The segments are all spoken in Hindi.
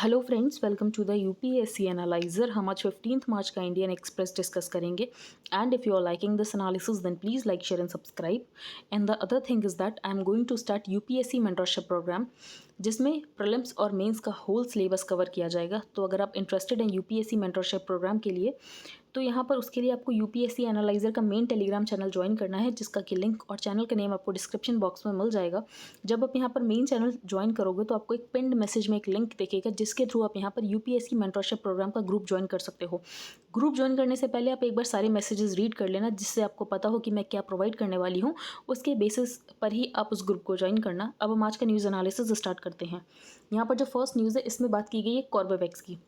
Hello friends, welcome to the UPSC analyser. हम आज 15 मार्च का इंडियन एक्सप्रेस डिस्कस करेंगे। And if you are liking this analysis then please like, share and subscribe. And the other thing is that I am going to start UPSC mentorship programme, जिसमें प्रीलिम्स और मेंस का होल सिलेबस कवर किया जाएगा। तो अगर आप इंटरेस्टेड हैं यूपीएससी मेंटरशिप प्रोग्राम के लिए, तो यहाँ पर उसके लिए आपको यूपीएससी एनालाइजर का मेन टेलीग्राम चैनल ज्वाइन करना है, जिसका कि लिंक और चैनल का नेम आपको डिस्क्रिप्शन बॉक्स में मिल जाएगा। जब आप यहाँ पर मेन चैनल ज्वाइन करोगे तो आपको एक पिंड मैसेज में एक लिंक दिखेगा, जिसके थ्रू आप यहाँ पर यूपीएससी मेंटरशिप प्रोग्राम का ग्रुप ज्वाइन कर सकते हो। ग्रुप ज्वाइन करने से पहले आप एक बार सारे मैसेजेस रीड कर लेना, जिससे आपको पता हो कि मैं क्या प्रोवाइड करने वाली हूँ। उसके बेसिस पर ही आप उस ग्रुप को ज्वाइन करना। अब हम आज का न्यूज़ एनालिसिस स्टार्ट करते हैं। यहाँ पर जो फर्स्ट न्यूज़ है, इसमें बात की गई है कॉर्बेवैक्स की।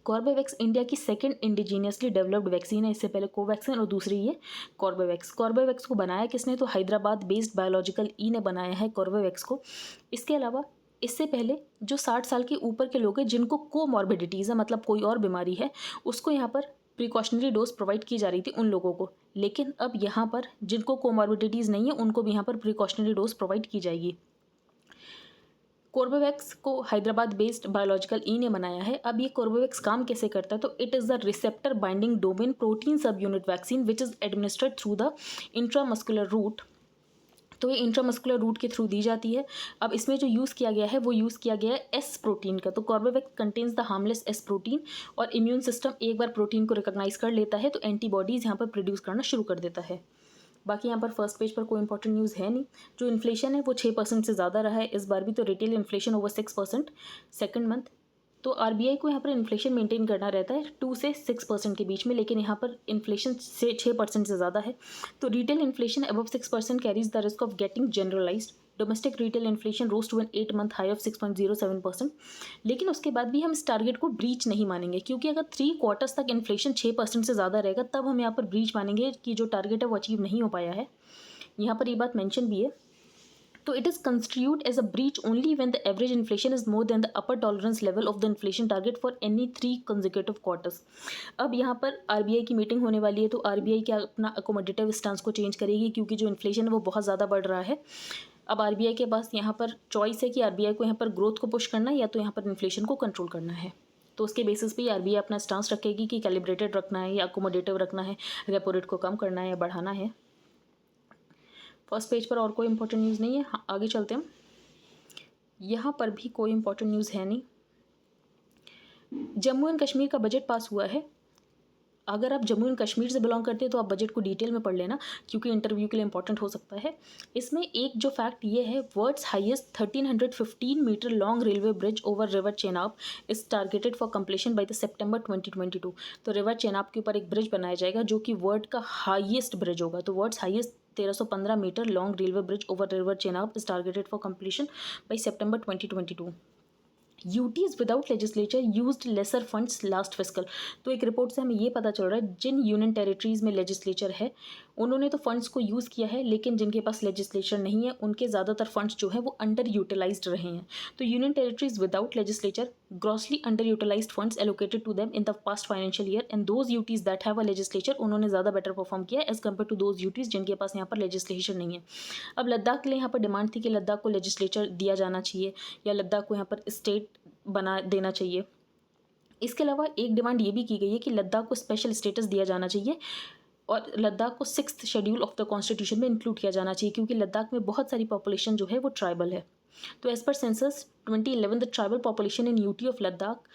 कॉर्बेवैक्स इंडिया की सेकंड इंडिजीनियसली डेवलप्ड वैक्सीन है। इससे पहले कोवैक्सिन और दूसरी ये कॉर्बेवैक्स। कॉर्बेवैक्स को बनाया किसने? तो हैदराबाद बेस्ड बायोलॉजिकल ई ने बनाया है कॉर्बेवैक्स को। इसके अलावा इससे पहले जो 60 साल के ऊपर के लोग हैं जिनको कोमॉर्बिडिटीज़ है, मतलब कोई और बीमारी है, उसको यहाँ पर प्रिकॉशनरी डोज प्रोवाइड की जा रही थी उन लोगों को। लेकिन अब यहाँ पर जिनको कोमॉर्बिडिटीज़ नहीं है उनको भी यहाँ पर प्रिकॉशनरी डोज प्रोवाइड की जाएगी। कोर्बेवैक्स को हैदराबाद बेस्ड बायोलॉजिकल ई ने बनाया है। अब ये कोर्बेवैक्स काम कैसे करता है? तो it is the receptor binding domain protein सब unit vaccine which is administered through the intramuscular route. तो ये इंट्रामस्कुलर रूट के थ्रू दी जाती है। अब इसमें जो यूज़ किया गया है वो यूज़ किया गया है एस प्रोटीन का। तो Corbevax contains the harmless S protein, और इम्यून सिस्टम एक बार प्रोटीन को रिकॉग्नाइज कर लेता है तो एंटीबॉडीज़ यहाँ पर प्रोड्यूस करना शुरू कर देता है। बाकी यहाँ पर फर्स्ट पेज पर कोई इंपॉर्टेंट न्यूज़ है नहीं। जो इन्फ्लेशन है वो 6% से ज़्यादा रहा है इस बार भी। तो retail inflation over 6% second month. तो आरबीआई को यहाँ पर इन्फ्लेशन मेंटेन करना रहता है 2 से 6% के बीच में, लेकिन यहाँ पर इन्फ्लेशन से 6% से ज़्यादा है। तो retail inflation above 6% carries the risk of getting generalised. Domestic retail inflation rose to an 8-month high of 6.07%। लेकिन उसके बाद भी हम इस टारगेट को ब्रीच नहीं मानेंगे, क्योंकि अगर 3 क्वार्टर्स तक इन्फ्लेशन 6% से ज़्यादा रहेगा तब हम यहाँ पर ब्रीच मानेंगे कि जो टारगेट है वो अचीव नहीं हो पाया है। यहाँ पर ये बात मेंशन भी है। तो it is constitute as a breach only when the average inflation is more than the upper tolerance level of the inflation target for any 3 consecutive quarters. अब यहाँ पर आरबीआई की मीटिंग होने वाली है, तो आरबीआई क्या अपना अकोमोडेटिव स्टांस को चेंज करेगी, क्योंकि जो इन्फ्लेशन है वो बहुत ज़्यादा बढ़ रहा है। अब आरबीआई के पास यहाँ पर चॉइस है कि आरबीआई को यहाँ पर ग्रोथ को पुश करना है या तो यहाँ पर इन्फ्लेशन को कंट्रोल करना है। तो उसके बेसिस पे आरबीआई अपना स्टांस रखेगी कि कैलिब्रेटेड रखना है या अकोमोडेटिव रखना है, रेपो रेट को कम करना है या बढ़ाना है। फर्स्ट पेज पर और कोई इंपॉर्टेंट न्यूज़ नहीं है। हाँ, आगे चलते हैं। यहाँ पर भी कोई इंपॉर्टेंट न्यूज़ है नहीं। जम्मू एंड कश्मीर का बजट पास हुआ है। अगर आप जम्मू एंड कश्मीर से बिलोंग करते हैं तो आप बजट को डिटेल में पढ़ लेना, क्योंकि इंटरव्यू के लिए इंपॉर्टेंट हो सकता है। इसमें एक जो फैक्ट ये है, world's highest 1315 metre long railway bridge over river Chenab is targeted for completion by the September 2022। तो रिवर चेनाब के ऊपर एक ब्रिज बनाया जाएगा जो कि वर्ल्ड का हाईएस्ट ब्रिज होगा। तो world's highest 1315 metre long railway bridge over river Chenab is targeted for completion by सितंबर 2022। UTs without legislature used lesser funds last fiscal. तो एक रिपोर्ट से हमें ये पता चल रहा है जिन यूनियन टेरिटरीज़ में लेजिस्लेचर है उन्होंने तो फंड्स को यूज़ किया है, लेकिन जिनके पास लेजिस्लेचर नहीं है उनके ज़्यादातर फंड्स जो है वो अंडर यूटिलाइज्ड रहे हैं। तो union territories without legislature grossly under utilised funds allocated to them in the past financial year, and those UTs that have a legislature उन्होंने ज़्यादा बेटर परफॉर्म किया as compared to those UTs जिनके पास यहाँ पर लेजिस्लेशन नहीं है। अब लद्दाख के लिए यहाँ पर डिमांड थी कि लद्दाख को लेजिस्लेचर दिया जाना चाहिए या लद्दाख को यहाँ पर स्टेट बना देना चाहिए। इसके अलावा एक डिमांड ये भी की गई है कि लद्दाख को स्पेशल स्टेटस दिया जाना चाहिए और लद्दाख को 6th schedule of the constitution में इंक्लूड किया जाना चाहिए, क्योंकि लद्दाख में बहुत सारी पॉपुलेशन जो है वो ट्राइबल है। तो as per census 2011 the tribal population in UT of Ladakh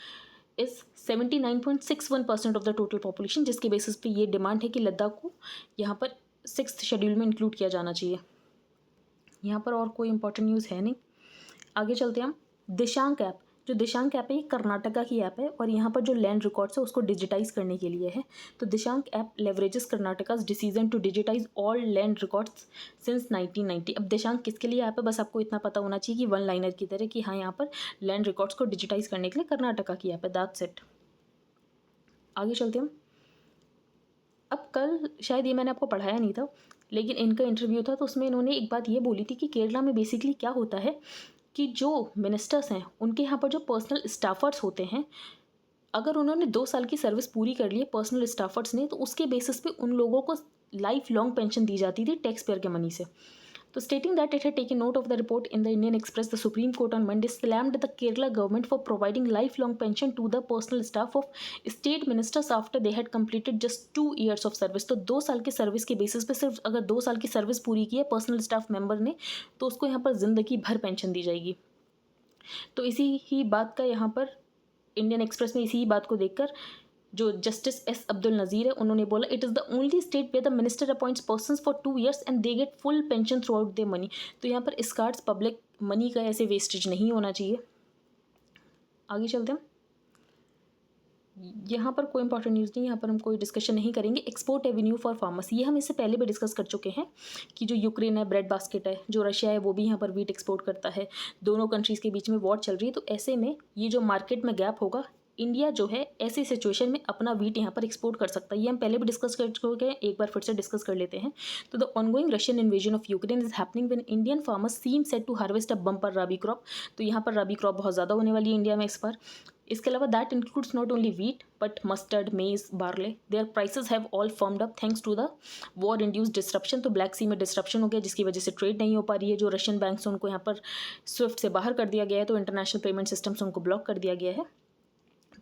is 79.61% of the total population, जिसके बेसिस पे ये डिमांड है कि लद्दाख को यहाँ पर 6th शेड्यूल में इंक्लूड किया जाना चाहिए। यहाँ पर और कोई इंपॉर्टेंट न्यूज़ है नहीं। आगे चलते हैं हम। दिशांक ऐप, जो दिशांक ऐप है ये कर्नाटका की ऐप है और यहाँ पर जो लैंड रिकॉर्ड्स है उसको डिजिटाइज करने के लिए है। तो Dishank app leverages Karnataka's decision to digitise all land records since 1990। अब दिशांक किसके लिए ऐप है, बस आपको इतना पता होना चाहिए कि वन लाइनर की तरह कि हाँ यहाँ पर लैंड रिकॉर्ड्स को डिजिटाइज करने के लिए कर्नाटका की ऐप है। That's it. आगे चलते हैं। अब कल शायद ये मैंने आपको पढ़ाया नहीं था, लेकिन इनका इंटरव्यू था तो उसमें इन्होंने एक बात ये बोली थी कि केरला में बेसिकली क्या होता है कि जो मिनिस्टर्स हैं उनके यहाँ पर जो पर्सनल स्टाफर्स होते हैं, अगर उन्होंने 2 साल की सर्विस पूरी कर ली है पर्सनल स्टाफर्स ने, तो उसके बेसिस पे उन लोगों को लाइफ लॉन्ग पेंशन दी जाती थी टैक्स पेयर के मनी से। तो stating that it had taken note of the report in the Indian Express, the Supreme Court on Monday slammed the Kerala government for providing lifelong pension to the personal staff of state ministers after they had completed just 2 years of service. तो 2 साल के सर्विस के बेसिस पे सिर्फ अगर 2 साल की सर्विस पूरी की है पर्सनल स्टाफ मेंबर ने तो उसको यहाँ पर ज़िंदगी भर पेंशन दी जाएगी। तो इसी ही बात का यहाँ पर इंडियन एक्सप्रेस में इसी ही बात को देखकर जो जस्टिस एस अब्दुल नज़ीर है उन्होंने बोला it is the only state where the minister appoints persons for 2 years and they get full pension throughout their money. तो यहाँ पर इस कार्ड्स पब्लिक मनी का ऐसे वेस्टेज नहीं होना चाहिए। आगे चलते हैं। यहाँ पर कोई इंपॉर्टेंट न्यूज़ नहीं, यहाँ पर हम कोई डिस्कशन नहीं करेंगे। एक्सपोर्ट एवेन्यू फॉर फार्मर्स, ये हम इससे पहले भी डिस्कस कर चुके हैं कि जो यूक्रेन है ब्रेड बास्केट है, जो रशिया है वो भी यहाँ पर वीट एक्सपोर्ट करता है, दोनों कंट्रीज़ के बीच में वॉर चल रही है। तो ऐसे में ये जो मार्केट में गैप होगा इंडिया जो है ऐसी सिचुएशन में अपना वीट यहाँ पर एक्सपोर्ट कर सकता है। ये हम पहले भी डिस्कस कर चुके हैं, एक बार फिर से डिस्कस कर लेते हैं। तो the ongoing Russian invasion of Ukraine is happening when Indian farmers seem set to harvest a bumper rabi crop. तो यहाँ पर राबी क्रॉप बहुत ज़्यादा होने वाली है इंडिया में इस बार। इसके अलावा that includes not only wheat but mustard, maize, barley, their prices have all firmed up thanks to the war induced disruption. तो ब्लैक सी में डिस्ट्रप्शन हो गया जिसकी वजह से ट्रेड नहीं हो पा रही है। जो रशियन बैंक्स हैं उनको यहाँ पर स्विफ्ट से बाहर कर दिया गया है, तो इंटरनेशनल पेमेंट सिस्टम से उनको ब्लॉक कर दिया गया है।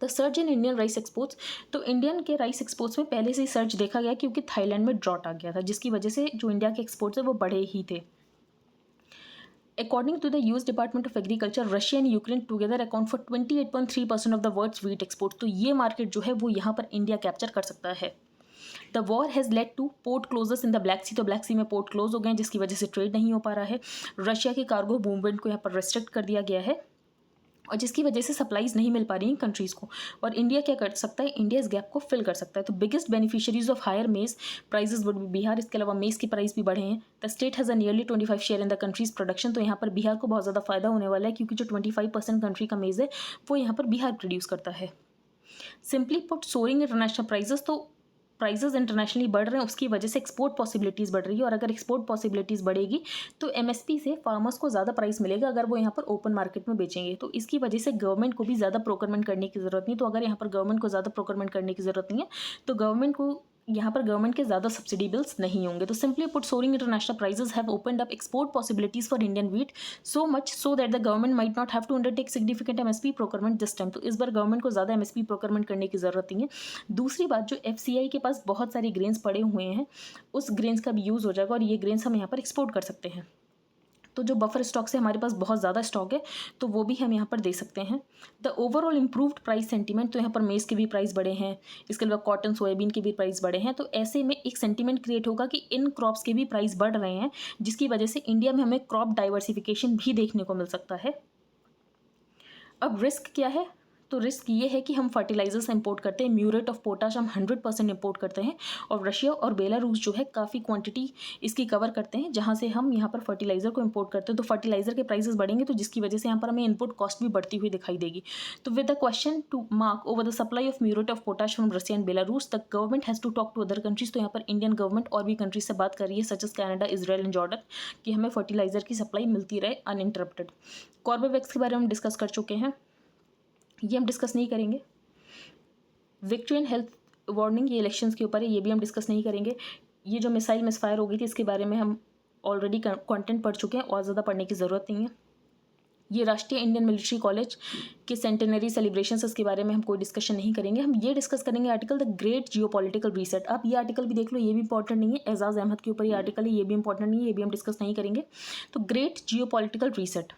The surge in Indian rice exports, तो इंडियन के राइस एक्सपोर्ट्स में पहले से ही सर्ज देखा गया क्योंकि थाईलैंड में ड्रॉट आ गया था जिसकी वजह से जो इंडिया के एक्सपोर्ट्स है वो बढ़े ही थे। According to the US Department of Agriculture, Russia and Ukraine together account for 28.3% of the world's wheat exports। तो ये मार्केट जो है वो यहाँ पर इंडिया कैप्चर कर सकता है। The war has led to port closures in the Black Sea, तो ब्लैक सी में पोर्ट क्लोज हो गए हैं जिसकी वजह से ट्रेड नहीं हो पा रहा है। रशिया के कार्गो मूवमेंट को यहाँ पर रेस्ट्रिक्ट कर दिया गया है और जिसकी वजह से सप्लाईज नहीं मिल पा रही हैं कंट्रीज़ को। और इंडिया क्या कर सकता है, इंडिया इस गैप को फिल कर सकता है। तो बिगेस्ट बेनिफिशियरीज ऑफ हायर मेज प्राइजेस वुड बी बिहार। इसके अलावा मेज की प्राइस भी बढ़े हैं। The state has a nearly 25 share in the countries production. तो यहाँ पर बिहार को बहुत ज़्यादा फायदा होने वाला है क्योंकि जो 25% कंट्री का मेज़ है वो यहाँ पर बिहार प्रोड्यूस करता है। Simply put soaring international prices, तो प्राइजेस इंटरनेशनली बढ़ रहे हैं उसकी वजह से एक्सपोर्ट पॉसिबिलिटीज़ बढ़ रही है और अगर एक्सपोर्ट पॉसिबिलिटीज़ बढ़ेगी तो एमएसपी से फार्मर्स को ज़्यादा प्राइस मिलेगा अगर वो यहाँ पर ओपन मार्केट में बेचेंगे। तो इसकी वजह से गवर्नमेंट को भी ज़्यादा प्रोक्योरमेंट करने की ज़रूरत नहीं। तो अगर यहाँ पर गवर्नमेंट को ज़्यादा प्रोक्योरमेंट करने की ज़रूरत नहीं है तो गवर्नमेंट को यहाँ पर गवर्नमेंट के ज़्यादा सब्सिडी बिल्स नहीं होंगे। तो simply put soaring international prices have opened up export possibilities for Indian wheat so much so that the government might not have to undertake significant MSP procurement this time. तो इस बार गवर्नमेंट को ज़्यादा एमएसपी प्रोक्योरमेंट करने की ज़रूरत नहीं है। दूसरी बात, जो एफसीआई के पास बहुत सारे ग्रेन्स पड़े हुए हैं उस ग्रेन्स का भी यूज़ हो जाएगा और ये ग्रेन्स हम यहाँ पर एक्सपोर्ट कर सकते हैं। तो जो बफर स्टॉक से हमारे पास बहुत ज़्यादा स्टॉक है तो वो भी हम यहाँ पर दे सकते हैं। The overall improved price sentiment, तो यहाँ पर मेज़ के भी प्राइस बढ़े हैं, इसके अलावा कॉटन सोयाबीन के भी प्राइस बढ़े हैं। तो ऐसे में एक सेंटीमेंट क्रिएट होगा कि इन क्रॉप्स के भी प्राइस बढ़ रहे हैं जिसकी वजह से इंडिया में हमें क्रॉप डाइवर्सिफिकेशन भी देखने को मिल सकता है। अब रिस्क क्या है, तो रिस्क ये है कि हम फर्टिलाइजर्स इंपोर्ट करते हैं। म्यूरेट ऑफ पोटाश हम 100% इंपोर्ट करते हैं और रशिया और बेलारूस जो है काफ़ी क्वांटिटी इसकी कवर करते हैं जहाँ से हम यहाँ पर फर्टिलाइज़र को इंपोर्ट करते हैं। तो फर्टिलाइज़र के प्राइसेस बढ़ेंगे तो जिसकी वजह से यहाँ पर हमें इनपुट कॉस्ट भी बढ़ती हुई दिखाई देगी। तो with the question to mark over the supply of muriate of potash from Russia and Belarus the government has to talk to other countries. तो यहाँ पर इंडियन गवर्नमेंट और भी कंट्रीज से बात कर रही है such as Canada, Israel and Jordan कि हमें फर्टिलाइज़र की सप्लाई मिलती रहे अनइंटरप्टेड। कॉर्बेवैक्स के बारे में हम डिस्कस कर चुके हैं, ये हम डिस्कस नहीं करेंगे। विक्ट्री एंड हेल्थ वार्निंग, ये इलेक्शंस के ऊपर है, ये भी हम डिस्कस नहीं करेंगे। ये जो मिसाइल मिसफायर हो गई थी इसके बारे में हम ऑलरेडी कंटेंट पढ़ चुके हैं और ज़्यादा पढ़ने की ज़रूरत नहीं है। ये राष्ट्रीय इंडियन मिलिट्री कॉलेज के सेंटेनरी सेलिब्रेशंस, इसके बारे में हम कोई डिस्कशन नहीं करेंगे। हम ये डिस्कस करेंगे article the great geopolitical reset. आप ये आर्टिकल भी देख लो, ये भी इंपॉर्टेंट नहीं है। एजाज अहमद के ऊपर ये आर्टिकल है, ये भी इंपॉर्टेंट नहीं है, ये भी हम डिस्कस नहीं करेंगे। तो ग्रेट जियोपॉलिटिकल रीसेट,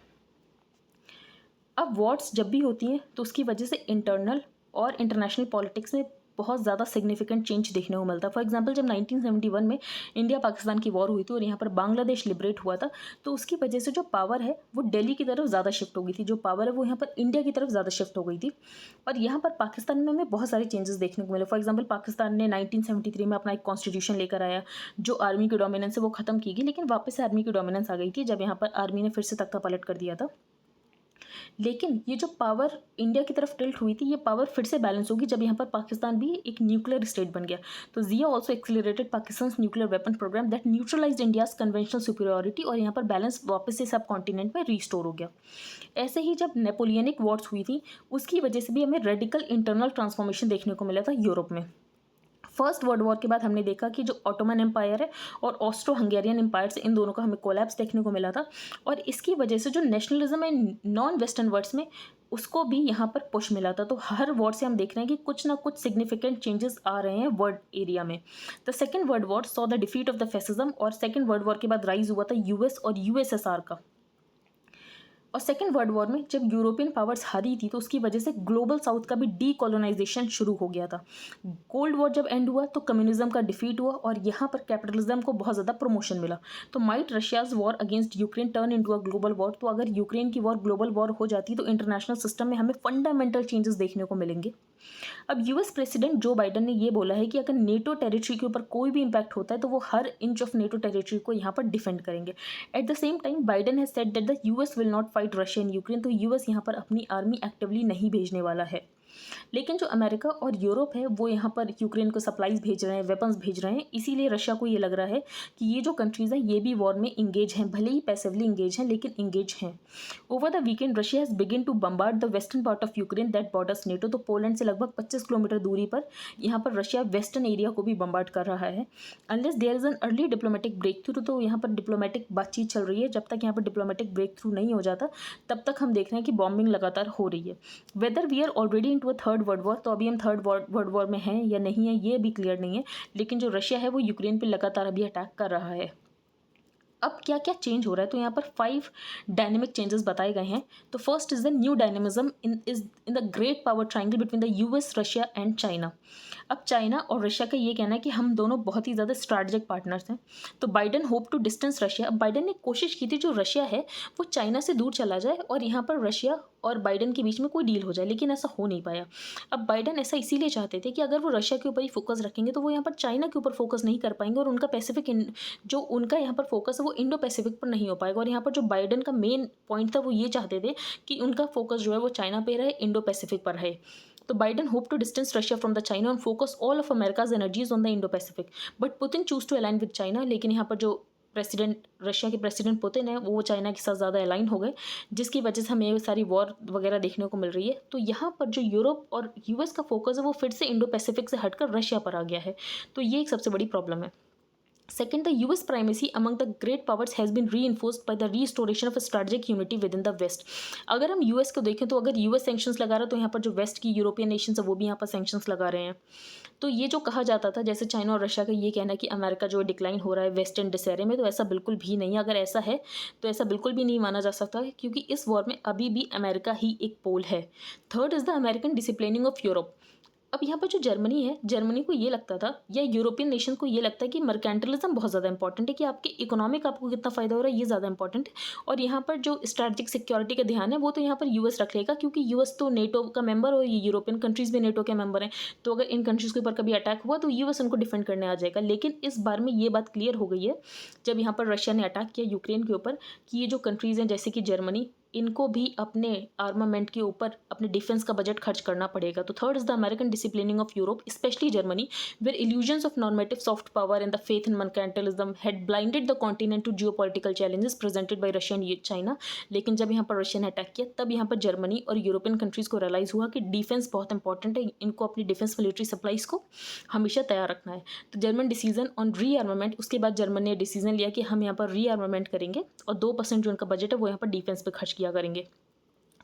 अब वॉर्स जब भी होती हैं तो उसकी वजह से इंटरनल और इंटरनेशनल पॉलिटिक्स में बहुत ज़्यादा सिग्निफिकेंट चेंज देखने को मिलता है। फॉर एग्जांपल जब 1971 में इंडिया पाकिस्तान की वॉर हुई थी और यहाँ पर बांग्लादेश लिबरेट हुआ था तो उसकी वजह से जो पावर है वो दिल्ली की तरफ ज़्यादा शिफ्ट हो गई थी, जो पावर है वो यहाँ पर इंडिया की तरफ ज़्यादा शिफ्ट हो गई थी। और यहाँ पर पाकिस्तान में हमें बहुत सारे चेंजेस देखने को मिले। फॉर एग्जाम्पल पाकिस्तान ने 1973 में अपना एक कॉन्स्टिट्यूशन लेकर आया, जो आर्मी की डोमिनेंस है वो ख़त्म की गई, लेकिन वापस से आर्मी की डोमिनेंस आ गई थी जब यहाँ पर आर्मी ने फिर से तख्ता पलट कर दिया था। लेकिन ये जो पावर इंडिया की तरफ टिल्ट हुई थी ये पावर फिर से बैलेंस होगी जब यहाँ पर पाकिस्तान भी एक न्यूक्लियर स्टेट बन गया। तो Zia also accelerated Pakistan nuclear weapon programme that neutralised India's conventional superiority, और यहाँ पर बैलेंस वापस से सब कॉन्टिनेंट में रीस्टोर हो गया। ऐसे ही जब नेपोलियनिक वॉर्स हुई थी उसकी वजह से भी हमें रेडिकल इंटरनल ट्रांसफॉर्मेशन देखने को मिला था यूरोप में। फर्स्ट वर्ल्ड वॉर के बाद हमने देखा कि जो ऑटोमन एम्पायर है और ऑस्ट्रो हंगेरियन एम्पायर से इन दोनों का हमें कोलैप्स देखने को मिला था, और इसकी वजह से जो नेशनलिज्म है नॉन वेस्टर्न वर्ड्स में उसको भी यहाँ पर पुश मिला था। तो हर वॉर से हम देख रहे हैं कि कुछ ना कुछ सिग्निफिकेंट चेंजेस आ रहे हैं वर्ल्ड एरिया में। The second world war saw the defeat of the fascism, और सेकेंड वर्ल्ड वॉर के बाद राइज हुआ था यूएस और यूएसएसआर का। और सेकेंड वर्ल्ड वॉर में जब यूरोपियन पावर्स हारी थी तो उसकी वजह से ग्लोबल साउथ का भी डीकोलोनाइजेशन शुरू हो गया था। कोल्ड वॉर जब एंड हुआ तो कम्युनिज्म का डिफीट हुआ और यहाँ पर कैपिटलिज्म को बहुत ज़्यादा प्रमोशन मिला। तो might Russia's war against Ukraine turn into a global war. तो अगर यूक्रेन की वॉर ग्लोबल वॉर हो जाती तो इंटरनेशनल सिस्टम में हमें फंडामेंटल चेंजेस देखने को मिलेंगे। अब यूएस प्रेसिडेंट जो बाइडन ने ये बोला है कि अगर नेटो टेरिटरी के ऊपर कोई भी इम्पैक्ट होता है तो वो हर इंच ऑफ नेटो टेरिटरी को यहाँ पर डिफेंड करेंगे। At the same time Biden has said that the US will not fight Russia in Ukraine. तो यूएस यहाँ पर अपनी आर्मी एक्टिवली नहीं भेजने वाला है। लेकिन जो अमेरिका और यूरोप है वो यहाँ पर यूक्रेन को सप्लाईज भेज रहे हैं, वेपन्स भेज रहे हैं। इसीलिए रशिया को ये लग रहा है कि ये जो कंट्रीज़ हैं ये भी वॉर में इंगेज हैं, भले ही पैसिवली इंगेज हैं लेकिन इंगेज हैं। Over the weekend Russia has begin to bombard the western part of Ukraine that borders NATO. तो पोलैंड से लगभग 25 किलोमीटर दूरी पर यहाँ पर रशिया वेस्टर्न एरिया को भी बम्बार्ड कर रहा है। Unless there is an early diplomatic breakthrough, तो यहाँ पर डिप्लोमेटिक बातचीत चल रही है। जब तक यहाँ पर डिप्लोमेटिक ब्रेक थ्रू नहीं हो जाता तब तक हम देख रहे हैं कि बॉम्बिंग लगातार हो रही है। Whether we are already into a third world war, तो अभी हम थर्ड वर्ल्ड वॉर में हैं या नहीं है ये भी क्लियर नहीं है। लेकिन जो रशिया है वो यूक्रेन पे लगातार अभी अटैक कर रहा है। अब क्या क्या चेंज हो रहा है, तो यहाँ पर 5 डायनेमिक चेंजेस बताए गए हैं। तो first is the new dynamism in the great power triangle between the US, Russia and China. अब चाइना और रशिया का ये कहना है कि हम दोनों बहुत ही ज़्यादा स्ट्रैटेजिक पार्टनर्स हैं। तो Biden hope to distance Russia. अब बाइडन ने कोशिश की थी जो रशिया है वो चाइना से दूर चला जाए और यहाँ पर रशिया और बाइडन के बीच में कोई डील हो जाए, लेकिन ऐसा हो नहीं पाया। अब बाइडन ऐसा इसीलिए चाहते थे कि अगर वो रशिया के ऊपर ही फोकस रखेंगे तो वो यहाँ पर चाइना के ऊपर फोकस नहीं कर पाएंगे और उनका जो उनका यहाँ पर फोकस है वो इंडो पैसिफिक पर नहीं हो पाएगा। और यहाँ पर जो बाइडन का मेन पॉइंट था वो ये चाहते थे कि उनका फोकस जो है वो चाइना पे रहे, इंडो पैसिफिक पर रहे। तो Biden hope to distance Russia from the China and focus all of America's energies on the Indo Pacific. But Putin choose to align with China. लेकिन यहाँ पर जो रशिया के प्रेसिडेंट पुतिन है वो चाइना के साथ ज़्यादा अलाइन हो गए, जिसकी वजह से हमें ये सारी वॉर वगैरह देखने को मिल रही है। तो यहाँ पर जो यूरोप और यूएस का फोकस है वो फिर से इंडो पैसिफिक से हटकर रशिया पर आ गया है। तो ये एक सबसे बड़ी प्रॉब्लम है। Second, the US primacy among the great powers has been reinforced by the restoration of a strategic unity within the West. अगर हम US को देखें तो अगर US सैंक्शंस लगा रहा है तो यहाँ पर जो वेस्ट की यूरोपियन नेशंस है वो भी यहाँ पर सैंक्शंस लगा रहे हैं। तो ये जो कहा जाता था जैसे चाइना और रशिया का ये कहना है कि अमेरिका जो डिक्लाइन हो रहा है वेस्टर्न डिसेरे में, तो ऐसा बिल्कुल भी नहीं है। अगर ऐसा है तो ऐसा बिल्कुल भी नहीं माना जा सकता है क्योंकि इस वॉर में अभी भी अमेरिका ही एक पोल है। Third is the American disciplining of Europe. अब यहाँ पर जो जर्मनी है, जर्मनी को ये लगता था या यूरोपियन नेशन को ये लगता है कि मर्केंटलिज्म बहुत ज़्यादा इंपॉर्टेंट है, कि आपके इकोनॉमिक आपको कितना फ़ायदा हो रहा है ये ज़्यादा इंपॉर्टेंट है। और यहाँ पर जो स्ट्रैटेजिक सिक्योरिटी का ध्यान है वो तो यहाँ पर यूएस रख लेगा क्योंकि यूएस तो नेटो का मेंबर और ये यूरोपियन कंट्रीज़ भी नेटो के मेंबर हैं। तो अगर इन कंट्रीज़ के ऊपर कभी अटैक हुआ तो यूएस उनको डिफेंड करने आ जाएगा। लेकिन इस बार में ये बात क्लियर हो गई है जब यहाँ पर रशिया ने अटैक किया यूक्रेन के ऊपर कि ये जो कंट्रीज़ हैं जैसे कि जर्मनी, इनको भी अपने आर्मामेंट के ऊपर अपने डिफेंस का बजट खर्च करना पड़ेगा। तो third is the American disciplining of Europe, especially Germany, where illusions of normative soft power and the faith in mercantilism had blinded the continent to geopolitical challenges presented by Russia and China. लेकिन जब यहाँ पर रशिया ने अटैक किया तब यहाँ पर जर्मनी और यूरोपियन कंट्रीज़ को रियलाइज़ हुआ कि डिफेंस बहुत इंपॉर्टेंट है, इनको अपनी डिफेंस मिलिट्री सप्लाईज को हमेशा तैयार रखना है। तो जर्मन डिसीजन ऑन री आर्मामेंट, उसके बाद जर्मन ने डिसीजन लिया कि हम यहाँ पर री आर्मामेंट करेंगे और 2% जो उनका बजट है वो यहाँ पर डिफेंस पे खर्च किया करेंगे।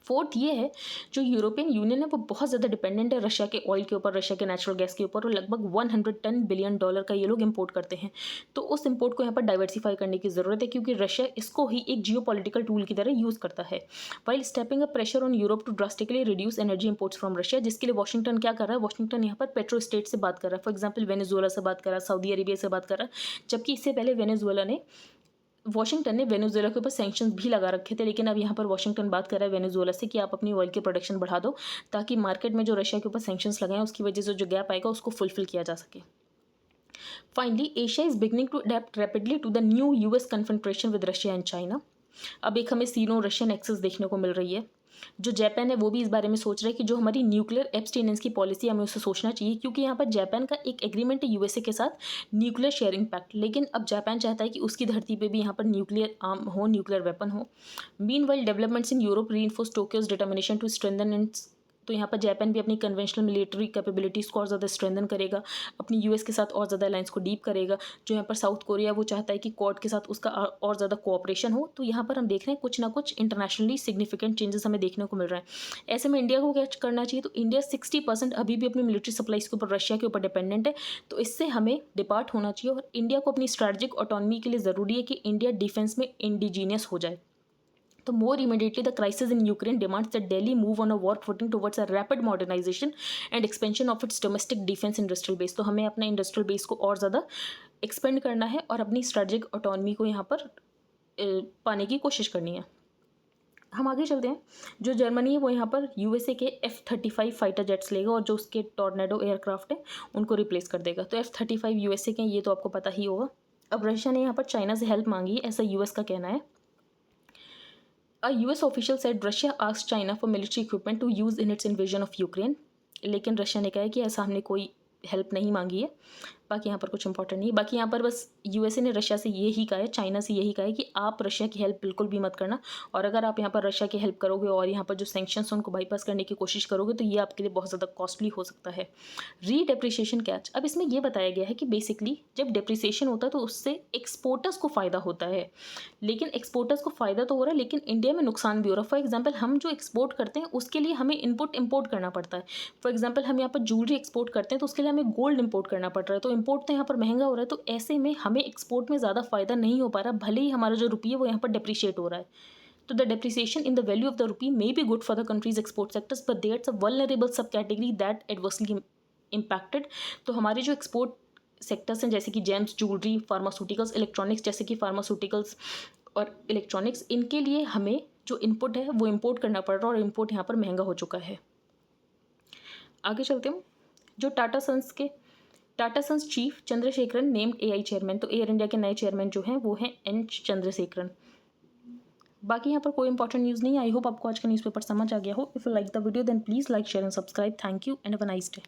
फोर्थ ये है जो यूरोपियन यूनियन है वो बहुत ज़्यादा डिपेंडेंट है रशिया के ऑयल के ऊपर, रशिया के नेचुरल गैस के ऊपर, और लगभग $110 बिलियन का ये लोग इंपोर्ट करते हैं। तो उस इंपोर्ट को यहाँ पर डाइवर्सिफाई करने की ज़रूरत है क्योंकि रशिया इसको ही एक जियोपॉलिटिकल टूल की तरह यूज़ करता है। While stepping up pressure on Europe to drastically reduce energy imports from Russia, जिसके लिए वॉशिंगटन क्या कर रहा है, वॉशिंगटन यहाँ पर पेट्रो स्टेट से बात कर रहा है। फॉर एग्जाम्पल वेनेजुएला से बात कर रहा है, सऊदी अरेबिया से बात कर रहा है, जबकि इससे पहले वॉशिंगटन ने वेनेजुएला के ऊपर सैंक्शंस भी लगा रखे थे। लेकिन अब यहाँ पर वॉशिंगटन बात कर रहा है वेनेजुएला से कि आप अपनी ऑयल की प्रोडक्शन बढ़ा दो ताकि मार्केट में जो रशिया के ऊपर सैंक्शंस लगाए हैं उसकी वजह से जो गैप आएगा उसको फुलफिल किया जा सके। Finally Asia is beginning to adapt rapidly to the new US confrontation with Russia and China. अब एक हमें सीनो रशियन एक्सेस देखने को मिल रही है। जो जापान है वो भी इस बारे में सोच रहा है कि जो हमारी न्यूक्लियर एब्सटेनेंस की पॉलिसी हमें उसे सोचना चाहिए, क्योंकि यहाँ पर जापान का एक एग्रीमेंट है यूएसए के साथ, न्यूक्लियर शेयरिंग पैक्ट। लेकिन अब जापान चाहता है कि उसकी धरती पे भी यहाँ पर न्यूक्लियर आर्म हो, न्यूक्लियर वेपन हो। Meanwhile developments in Europe reinforce Tokyo's determination to strengthen its तो यहाँ पर जापान भी अपनी कन्वेंशनल मिलिट्री कैपेबिलिटीज़ को और ज़्यादा स्ट्रेंथन करेगा, अपनी यूएस के साथ और ज़्यादा अलायंस को डीप करेगा। जो यहाँ पर साउथ कोरिया वो चाहता है कि क्वाड के साथ उसका और ज़्यादा कोऑपरेशन हो। तो यहाँ पर हम देख रहे हैं कुछ ना कुछ इंटरनेशनली सिग्निफिकेंट चेंजेस हमें देखने को मिल रहा है। ऐसे में इंडिया को क्या करना चाहिए? तो इंडिया 60% अभी भी अपनी मिलिट्री सप्लाईज के ऊपर रशिया के ऊपर डिपेंडेंट है, तो इससे हमें डिपार्ट होना चाहिए। और इंडिया को अपनी स्ट्रैटेजिक ऑटोनॉमी के लिए ज़रूरी है कि इंडिया डिफेंस में इंडिजीनियस हो जाए। तो more immediately, the crisis in Ukraine demands that Delhi move on a war footing towards a rapid modernization and expansion of its domestic defense industrial base। तो हमें अपने इंडस्ट्रियल बेस को और ज़्यादा एक्सपेंड करना है और अपनी स्ट्रेटेजिक ऑटोनॉमी को यहाँ पर पाने की कोशिश करनी है। हम आगे चलते हैं। जो जर्मनी है वो यहाँ पर यूएसए के F-35 फाइटर जेट्स लेगा और जो उसके टॉर्नेडो एयरक्राफ्ट हैं उनको रिप्लेस कर देगा। तो F-35 यूएसए के, ये तो आपको पता ही होगा। अब रशिया ने यहाँ पर चाइना से हेल्प मांगी है, ऐसा यूएस का कहना है। A US official said Russia asked China for military equipment to use in its invasion of Ukraine। लेकिन रशिया ने कहा है कि ऐसा हमने कोई हेल्प नहीं मांगी है। बाकी यहाँ पर कुछ इंपॉर्टेंट नहीं, बाकी यहाँ पर बस यूएसए ने रशिया से यही कहा है, चाइना से यही कहा है कि आप रशिया की हेल्प बिल्कुल भी मत करना, और अगर आप यहाँ पर रशिया की हेल्प करोगे और यहाँ पर जो सैंक्शंस हैं उनको बाईपास करने की कोशिश करोगे तो ये आपके लिए बहुत ज़्यादा कॉस्टली हो सकता है। रीडेप्रिसिएशन कैच। अब इसमें यह बताया गया है कि बेसिकली जब डेप्रिसिएशन होता है तो उससे एक्सपोर्टर्स को फ़ायदा होता है, लेकिन एक्सपोर्टर्स को फ़ायदा तो हो रहा है लेकिन इंडिया में नुकसान भी हो रहा है। फॉर एग्जाम्पल हम जो एक्सपोर्ट करते हैं उसके लिए हमें इनपुट इम्पोर्ट करना पड़ता है। फॉर एग्जाम्पल हम यहाँ पर ज्वेलरी एक्सपोर्ट करते हैं तो उसके लिए हमें गोल्ड इंपोर्ट करना पड़ रहा है, तो इंपोर्ट तो यहाँ पर महंगा हो रहा है। तो ऐसे में हमें एक्सपोर्ट में ज़्यादा फायदा नहीं हो पा रहा, भले ही हमारा जो रुपये है वो यहाँ पर डेप्रिशिएट हो रहा है। तो the depreciation in the value of the rupee may be good for the countries export sectors, but there's a vulnerable सब कैटेगरी दैट एडवर्सली इम्पैक्टेड। तो हमारे जो एक्सपोर्ट सेक्टर्स हैं जैसे कि जेम्स, ज्वेलरी, फार्मास्यूटिकल्स, इलेक्ट्रॉनिक्स, जैसे कि फार्मास्यूटिकल्स और इलेक्ट्रॉनिक्स, इनके लिए हमें जो इनपुट है वो इम्पोर्ट करना पड़ रहा है और इम्पोर्ट यहाँ पर महंगा हो चुका है। आगे चलते हैं। जो Tata Sons chief Chandrasekaran named AI chairman. तो एयर इंडिया के नए चेयरमैन जो हैं वो हैं एन चंद्रशेखरन। बाकी यहाँ पर कोई इंपॉर्टेंट न्यूज़ नहीं है। आई होप आपको आज का न्यूज़पेपर समझ आ गया हो। If you like the video then please like, share and subscribe. Thank you and have a nice day.